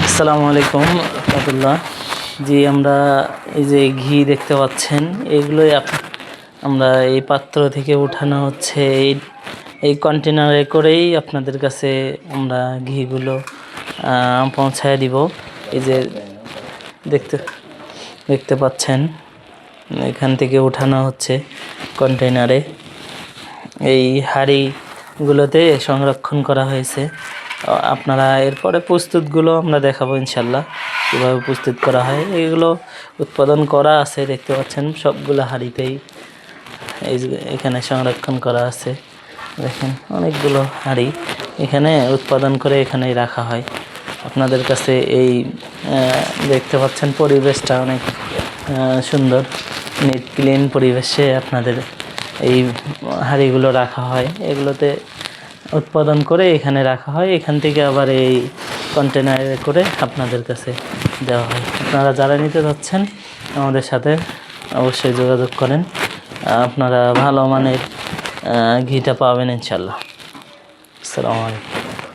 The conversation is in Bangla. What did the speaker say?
আসসালামু আলাইকুম রহমতুল্লাহ। জি, আমরা এই যে ঘি দেখতে পাচ্ছেন, এগুলোই আমরা এই পাত্র থেকে উঠানো হচ্ছে, এই কন্টেনারে করেই আপনাদের কাছে আমরা ঘিগুলো পৌঁছায় দিব। এই যে দেখতে দেখতে পাচ্ছেন, এখান থেকে উঠানো হচ্ছে কন্টেনারে। এই হাঁড়িগুলোতে সংরক্ষণ করা হয়েছে। আপনারা এরপরে প্রস্তুতগুলো আমরা দেখাবো ইনশাল্লাহ, কীভাবে প্রস্তুত করা হয়। এগুলো উৎপাদন করা আছে, দেখতে পাচ্ছেন সবগুলো হাঁড়িতেই এই এখানে সংরক্ষণ করা আছে। দেখেন অনেকগুলো হাঁড়ি এখানে উৎপাদন করে এখানেই রাখা হয়। আপনাদের কাছে এই দেখতে পাচ্ছেন পরিবেশটা অনেক সুন্দর, নিট ক্লিন পরিবেশে আপনাদের এই হাঁড়িগুলো রাখা হয়। এগুলোতে উৎপাদন করে এখানে রাখা হয়, এখান থেকে আবার এই কন্টেনারে করে আপনাদের কাছে দেওয়া হয়। আপনারা যারা নিতে যাচ্ছেন আমাদের সাথে অবশ্যই যোগাযোগ করেন, আপনারা ভালো মানের ঘিটা পাবেন ইনশাল্লাহ। আসসালামু আলাইকুম।